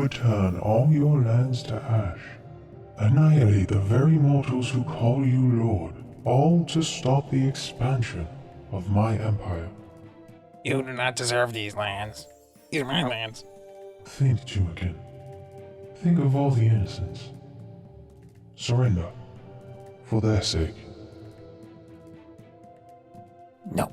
return all your lands to ash. Annihilate the very mortals who call you Lord, all to stop the expansion of my empire. You do not deserve these lands. These are my lands. Think, Jumakin. Think of all the innocents. Surrender. For their sake. No.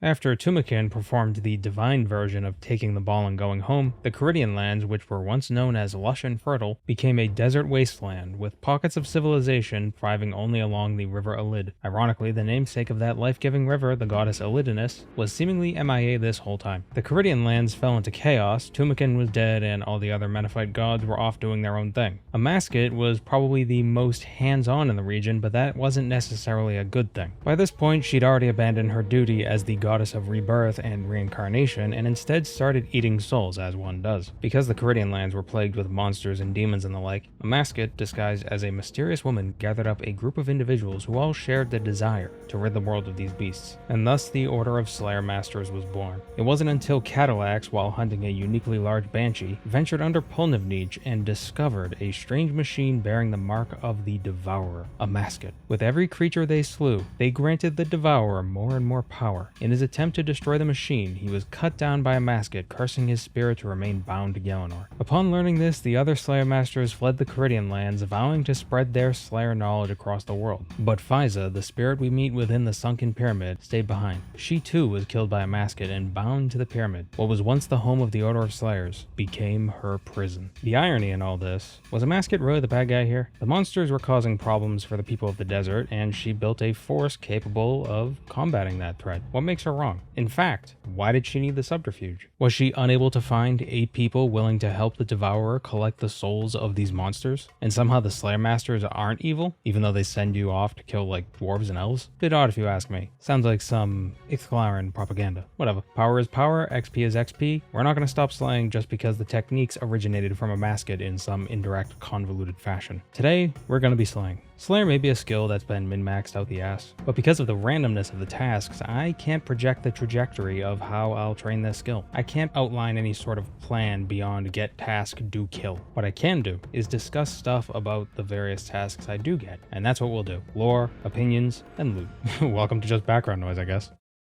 After Tumakin performed the divine version of taking the ball and going home, the Caridian lands, which were once known as lush and fertile, became a desert wasteland, with pockets of civilization thriving only along the river Elid. Ironically, the namesake of that life-giving river, the goddess Elidinus, was seemingly MIA this whole time. The Caridian lands fell into chaos, Tumakin was dead, and all the other Menethite gods were off doing their own thing. Amasket was probably the most hands-on in the region, but that wasn't necessarily a good thing. By this point, she'd already abandoned her duty as the goddess of rebirth and reincarnation, and instead started eating souls, as one does. Because the Caridian lands were plagued with monsters and demons and the like, Amasket, disguised as a mysterious woman, gathered up a group of individuals who all shared the desire to rid the world of these beasts, and thus the Order of Slayer Masters was born. It wasn't until Cadillacs, while hunting a uniquely large banshee, ventured under Polnivnij and discovered a strange machine bearing the mark of the Devourer, Amasket. With every creature they slew, they granted the Devourer more and more power. In his attempt to destroy the machine, he was cut down by Amasket, cursing his spirit to remain bound to Galenor. Upon learning this, the other Slayer Masters fled the Caridian lands, vowing to spread their Slayer knowledge across the world. But Physa, the spirit we meet within the sunken pyramid, stayed behind. She too was killed by Amasket and bound to the pyramid. What was once the home of the Order of Slayers became her prison. The irony in all this, was Amasket really the bad guy here? The monsters were causing problems for the people of the desert, and she built a force capable of combating that threat. What makes her wrong? In fact, why did she need the subterfuge? Was she unable to find 8 people willing to help the Devourer collect the souls of these monsters? And somehow the Slayer Masters aren't evil, even though they send you off to kill like dwarves and elves? Bit odd if you ask me. Sounds like some Ixthlaran propaganda. Whatever. Power is power, XP is XP. We're not going to stop slaying just because the techniques originated from Amasket in some indirect, convoluted fashion. Today, we're going to be slaying. Slayer may be a skill that's been min-maxed out the ass, but because of the randomness of the tasks, I can't project the trajectory of how I'll train this skill. I can't outline any sort of plan beyond get, task, do, kill. What I can do is discuss stuff about the various tasks I do get, and that's what we'll do. Lore, opinions, and loot. Welcome to just background noise, I guess.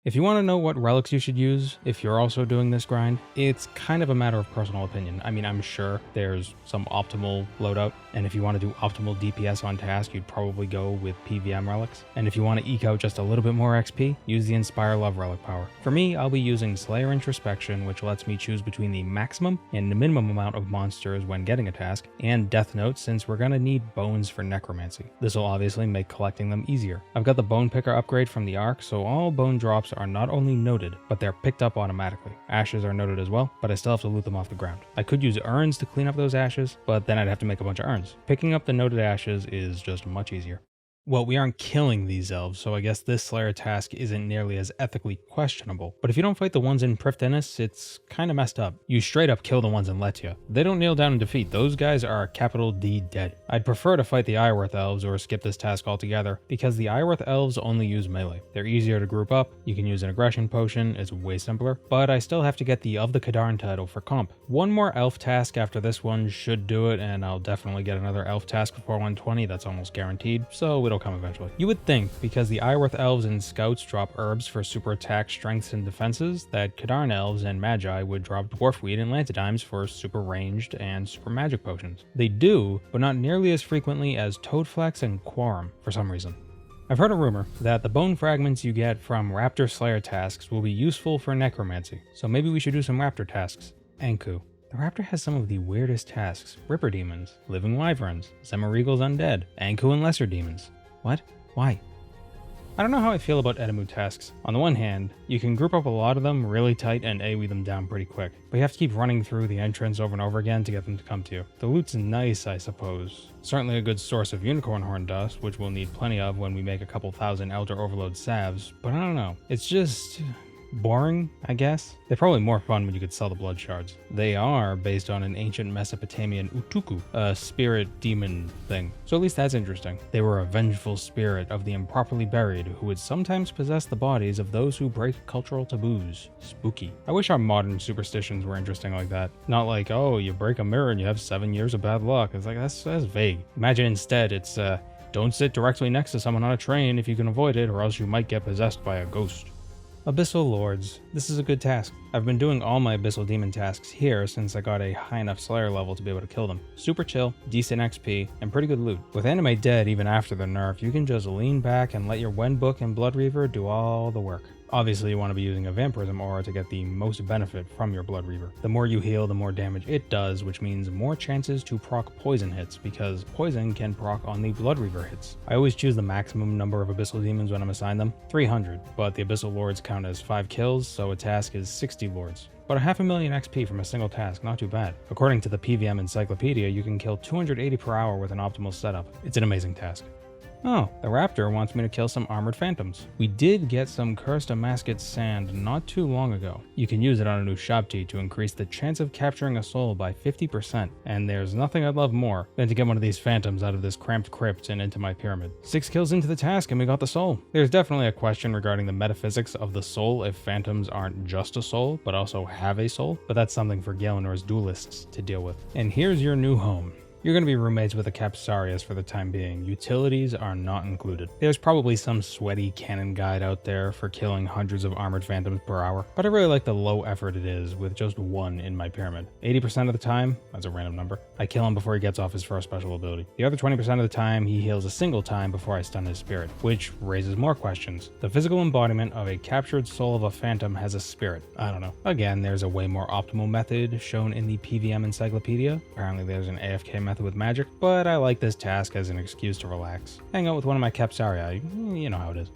If you want to know what relics you should use if you're also doing this grind, it's kind of a matter of personal opinion. I mean, I'm sure there's some optimal loadout, and if you want to do optimal DPS on task, you'd probably go with PVM relics. And if you want to eke out just a little bit more XP, use the Inspire Love relic power. For me, I'll be using Slayer Introspection, which lets me choose between the maximum and the minimum amount of monsters when getting a task, and Death Note, since we're going to need bones for necromancy. This will obviously make collecting them easier. I've got the Bone Picker upgrade from the Ark, so all bone drops are not only noted, but they're picked up automatically. Ashes are noted as well, but I still have to loot them off the ground. I could use urns to clean up those ashes, but then I'd have to make a bunch of urns. Picking up the noted ashes is just much easier. Well, we aren't killing these elves, so I guess this Slayer task isn't nearly as ethically questionable. But if you don't fight the ones in Prifddinas, it's kinda messed up. You straight up kill the ones in Letia. They don't kneel down and defeat, those guys are capital D dead. I'd prefer to fight the Iworth elves or skip this task altogether, because the Iworth elves only use melee. They're easier to group up, you can use an aggression potion, it's way simpler, but I still have to get the Of the Kadarn title for comp. One more elf task after this one should do it, and I'll definitely get another elf task before 120, that's almost guaranteed, so it'll come eventually. You would think, because the Iworth elves and scouts drop herbs for super attack, strengths, and defenses, that Kadarn elves and magi would drop dwarfweed and lantidimes for super ranged and super magic potions. They do, but not nearly as frequently as Toadflex and Quorum for some reason. I've heard a rumor that the bone fragments you get from Raptor Slayer tasks will be useful for necromancy, so maybe we should do some Raptor tasks. Anku. The Raptor has some of the weirdest tasks. Ripper demons, living wyverns, Zemarigal's undead, Anku and lesser demons. What? Why? I don't know how I feel about Edamu tasks. On the one hand, you can group up a lot of them really tight and AoE them down pretty quick, but you have to keep running through the entrance over and over again to get them to come to you. The loot's nice, I suppose. Certainly a good source of unicorn horn dust, which we'll need plenty of when we make a couple thousand Elder Overload salves, but I don't know. It's just... boring, I guess. They're probably more fun when you could sell the blood shards. They are based on an ancient Mesopotamian utuku, a spirit demon thing. So at least that's interesting. They were a vengeful spirit of the improperly buried who would sometimes possess the bodies of those who break cultural taboos. Spooky. I wish our modern superstitions were interesting like that. Not like, oh, you break a mirror and you have 7 years of bad luck. It's like, that's vague. Imagine instead it's, don't sit directly next to someone on a train if you can avoid it, or else you might get possessed by a ghost. Abyssal Lords. This is a good task. I've been doing all my Abyssal Demon tasks here since I got a high enough Slayer level to be able to kill them. Super chill, decent XP, and pretty good loot. With Anime dead even after the nerf, you can just lean back and let your Wenbook and Blood Reaver do all the work. Obviously, you want to be using a Vampirism aura to get the most benefit from your Blood Reaver. The more you heal, the more damage it does, which means more chances to proc poison hits, because poison can proc on the Blood Reaver hits. I always choose the maximum number of Abyssal Demons when I'm assigned them, 300, but the Abyssal Lords count as 5 kills, so a task is 60 Lords. But 500,000 XP from a single task, not too bad. According to the PVM Encyclopedia, you can kill 280 per hour with an optimal setup. It's an amazing task. Oh, the Raptor wants me to kill some armored phantoms. We did get some Cursed Amasket sand not too long ago. You can use it on a new Shabti to increase the chance of capturing a soul by 50%, and there's nothing I'd love more than to get one of these phantoms out of this cramped crypt and into my pyramid. 6 kills into the task and we got the soul. There's definitely a question regarding the metaphysics of the soul if phantoms aren't just a soul, but also have a soul, but that's something for Galenor's duelists to deal with. And here's your new home. You're going to be roommates with a Capsarius for the time being. Utilities are not included. There's probably some sweaty canon guide out there for killing hundreds of armored phantoms per hour, but I really like the low effort it is with just 1 in my pyramid. 80% of the time, that's a random number, I kill him before he gets off his first special ability. The other 20% of the time, he heals a single time before I stun his spirit, which raises more questions. The physical embodiment of a captured soul of a phantom has a spirit. I don't know. Again, there's a way more optimal method shown in the PVM Encyclopedia. Apparently there's an AFK method with magic, but I like this task as an excuse to relax. Hang out with one of my Capsarii, you know how it is.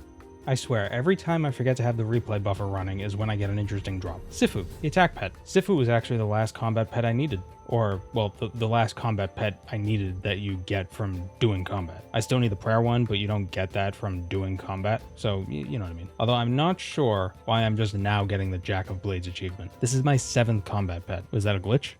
I swear, every time I forget to have the replay buffer running is when I get an interesting drop. Sifu, the attack pet. Sifu was actually the last combat pet I needed. Or, well, the last combat pet I needed that you get from doing combat. I still need the prayer one, but you don't get that from doing combat, so you know what I mean. Although I'm not sure why I'm just now getting the Jack of Blades achievement. This is my 7th combat pet. Was that a glitch?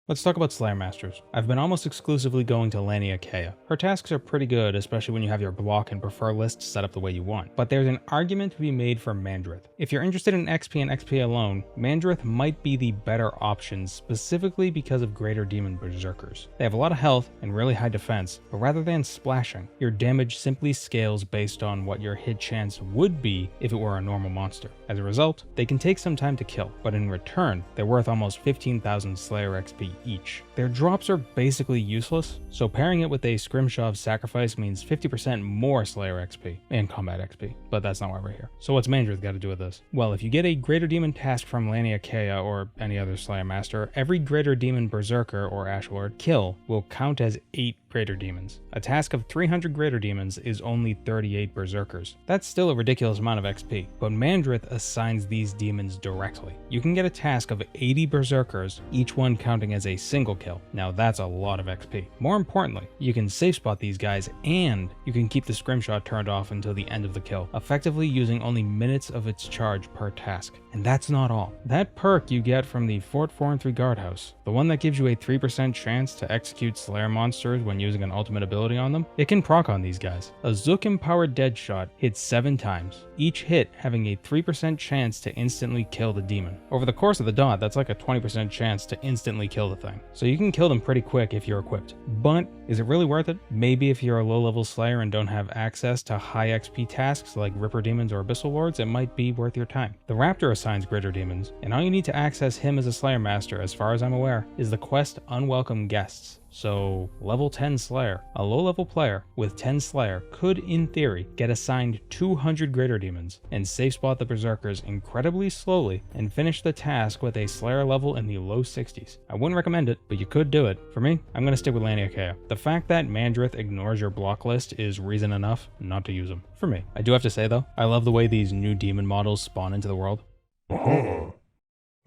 Let's talk about Slayer Masters. I've been almost exclusively going to Lania Kea. Her tasks are pretty good, especially when you have your block and prefer list set up the way you want. But there's an argument to be made for Mandrith. If you're interested in XP and XP alone, Mandrith might be the better option, specifically because of Greater Demon Berserkers. They have a lot of health and really high defense, but rather than splashing, your damage simply scales based on what your hit chance would be if it were a normal monster. As a result, they can take some time to kill, but in return, they're worth almost 15,000 Slayer XP each. Their drops are basically useless, so pairing it with a Scrimshaw of Sacrifice means 50% more Slayer XP and combat XP, but that's not why we're here. So what's Mandrith got to do with this? Well, if you get a Greater Demon task from Lania Kea or any other Slayer Master, every Greater Demon Berserker or Ashlord kill will count as 8 Greater Demons. A task of 300 Greater Demons is only 38 Berserkers. That's still a ridiculous amount of XP, but Mandrith assigns these demons directly. You can get a task of 80 Berserkers, each one counting as a single kill. Now that's a lot of XP. More importantly, you can safe spot these guys and you can keep the Scrimshaw turned off until the end of the kill, effectively using only minutes of its charge per task. And that's not all. That perk you get from the Fort 4 and 3 Guardhouse, the one that gives you a 3% chance to execute Slayer monsters when using an ultimate ability on them, it can proc on these guys. A Zook empowered Deadshot hits 7 times, each hit having a 3% chance to instantly kill the demon. Over the course of the dot, that's like a 20% chance to instantly kill the thing. So you can kill them pretty quick if you're equipped. But is it really worth it? Maybe if you're a low level Slayer and don't have access to high XP tasks like Ripper Demons or Abyssal Lords, it might be worth your time. The Raptor assigns Greater Demons, and all you need to access him as a Slayer Master, as far as I'm aware, is the quest Unwelcome Guests. So, level 10 Slayer, a low-level player with 10 Slayer could, in theory, get assigned 200 Greater Demons and safe spot the Berserkers incredibly slowly and finish the task with a Slayer level in the low 60s. I wouldn't recommend it, but you could do it. For me, I'm going to stick with Lania Kea. The fact that Mandrith ignores your block list is reason enough not to use them. For me. I do have to say though, I love the way these new demon models spawn into the world. Aha!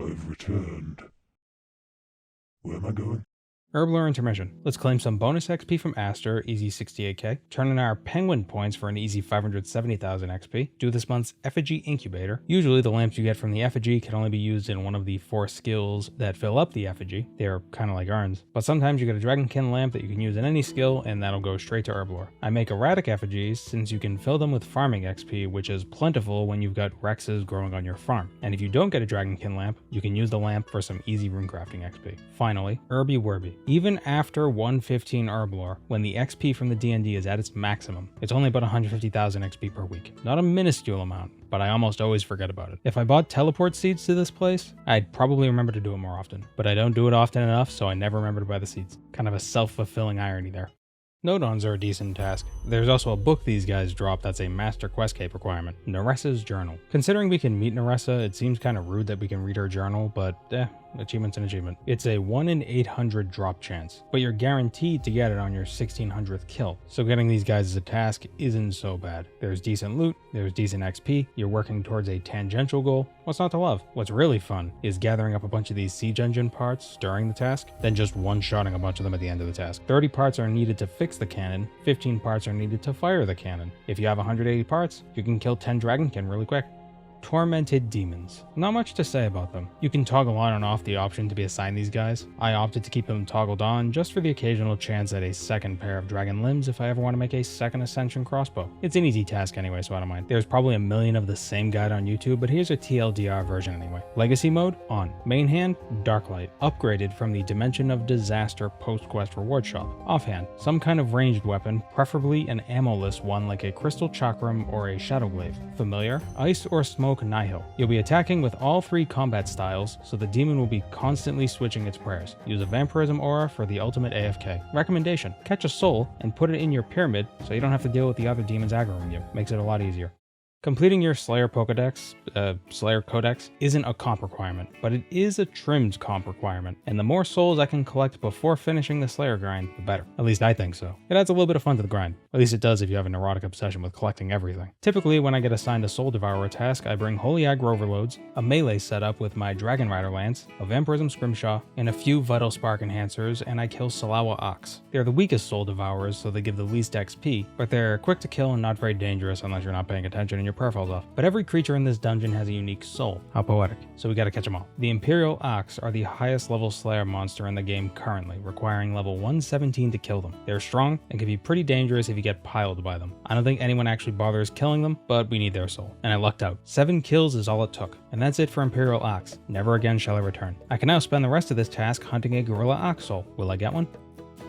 I've returned. Where am I going? Herblore Intermission. Let's claim some bonus XP from Aster, easy 68k. Turn in our Penguin points for an easy 570,000 XP. Do this month's Effigy Incubator. Usually the lamps you get from the Effigy can only be used in one of the 4 skills that fill up the Effigy. They're kind of like urns. But sometimes you get a Dragonkin lamp that you can use in any skill, and that'll go straight to Herblore. I make erratic Effigies since you can fill them with farming XP, which is plentiful when you've got Rexes growing on your farm. And if you don't get a Dragonkin lamp, you can use the lamp for some easy runecrafting XP. Finally, Herby Werby. Even after 115 Herblore, when the XP from the D&D is at its maximum, it's only about 150,000 XP per week. Not a minuscule amount, but I almost always forget about it. If I bought teleport seeds to this place, I'd probably remember to do it more often. But I don't do it often enough, so I never remember to buy the seeds. Kind of a self-fulfilling irony there. Nodons are a decent task. There's also a book these guys drop that's a Master Quest Cape requirement, Naressa's Journal. Considering we can meet Naressa, it seems kind of rude that we can read her journal, but achievement's an achievement. It's a 1 in 800 drop chance, but you're guaranteed to get it on your 1600th kill, so getting these guys as a task isn't so bad. There's decent loot, there's decent XP, you're working towards a tangential goal. What's not to love? What's really fun is gathering up a bunch of these siege engine parts during the task, then just one-shotting a bunch of them at the end of the task. 30 parts are needed to fix the cannon, 15 parts are needed to fire the cannon. If you have 180 parts, you can kill 10 Dragonkin really quick. Tormented Demons. Not much to say about them. You can toggle on and off the option to be assigned these guys. I opted to keep them toggled on just for the occasional chance at a second pair of dragon limbs if I ever want to make a second Ascension crossbow. It's an easy task anyway, so I don't mind. There's probably a million of the same guide on YouTube, but here's a TLDR version anyway. Legacy mode, on. Main hand, Darklight. Upgraded from the Dimension of Disaster post-quest reward shop. Offhand, some kind of ranged weapon, preferably an ammo-less one like a Crystal Chakram or a Shadow Glaive. Familiar, Ice or Smoke Nihil. You'll be attacking with all 3 combat styles, so the demon will be constantly switching its prayers. Use a Vampirism aura for the ultimate AFK. Recommendation, catch a soul and put it in your pyramid so you don't have to deal with the other demons aggroing you. Makes it a lot easier. Completing your Slayer Codex isn't a comp requirement, but it is a trimmed comp requirement, and the more souls I can collect before finishing the Slayer grind, the better. At least I think so. It adds a little bit of fun to the grind. At least it does if you have a neurotic obsession with collecting everything. Typically, when I get assigned a Soul Devourer task, I bring Holy Aggro Overloads, a melee setup with my Dragon Rider Lance, a Vampirism Scrimshaw, and a few Vital Spark enhancers, and I kill Salawa Ox. They're the weakest Soul Devourers, so they give the least XP, but they're quick to kill and not very dangerous unless you're not paying attention and your prayer falls off. But every creature in this dungeon has a unique soul. How poetic. So we gotta catch them all. The Imperial Ox are the highest level Slayer monster in the game currently, requiring level 117 to kill them. They're strong and can be pretty dangerous if you get piled by them. I don't think anyone actually bothers killing them, but we need their soul. And I lucked out. 7 kills is all it took. And that's it for Imperial Ox. Never again shall I return. I can now spend the rest of this task hunting a Gorilla Ox soul. Will I get one?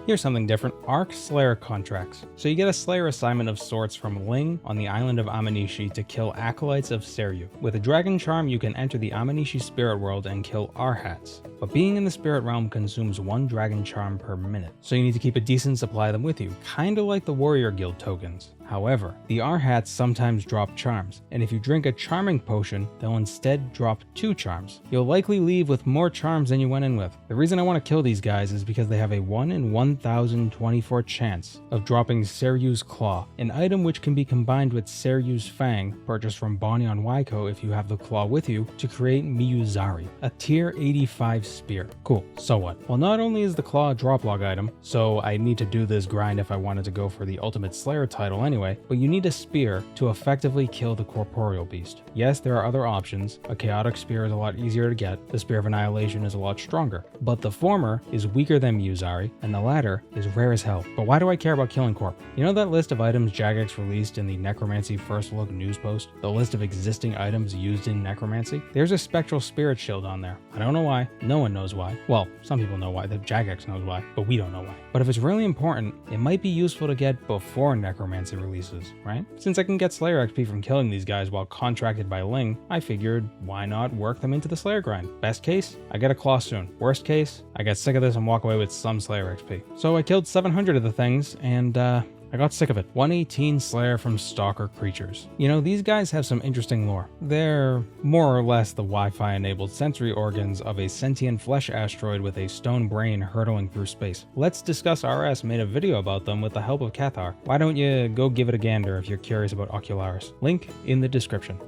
Here's something different, Arc Slayer contracts. So you get a Slayer assignment of sorts from Ling on the island of Amanishi to kill Acolytes of Seryu. With a Dragon Charm, you can enter the Amanishi spirit world and kill Arhats. But being in the spirit realm consumes 1 Dragon Charm per minute, so you need to keep a decent supply of them with you, kinda like the Warrior Guild tokens. However, the Arhats sometimes drop charms, and if you drink a charming potion, they'll instead drop 2 charms. You'll likely leave with more charms than you went in with. The reason I want to kill these guys is because they have a 1 in 1024 chance of dropping Seryu's Claw, an item which can be combined with Seryu's Fang, purchased from Bonnie on Waiko if you have the claw with you, to create Miyuzari, a tier 85 spear. Cool, so what? Well, not only is the claw a drop log item, so I need to do this grind if I wanted to go for the Ultimate Slayer title anyway, but you need a spear to effectively kill the corporeal beast. Yes, there are other options. A chaotic spear is a lot easier to get, the Spear of Annihilation is a lot stronger, but the former is weaker than Miyuzari, and the latter is rare as hell. But why do I care about killing corp? You know that list of items Jagex released in the Necromancy First Look news post? The list of existing items used in Necromancy? There's a Spectral Spirit Shield on there. I don't know why, no one knows why. Well, some people know why, the Jagex knows why, but we don't know why. But if it's really important, it might be useful to get before Necromancy releases, right? Since I can get Slayer XP from killing these guys while contracted by Ling, I figured why not work them into the Slayer grind? Best case, I get a claw soon. Worst case, I get sick of this and walk away with some Slayer XP. So I killed 700 of the things and I got sick of it. 118 Slayer from Stalker Creatures. You know, these guys have some interesting lore. They're more or less the Wi-Fi enabled sensory organs of a sentient flesh asteroid with a stone brain hurtling through space. Let's Discuss RS made a video about them with the help of Cathar. Why don't you go give it a gander if you're curious about Ocularis? Link in the description.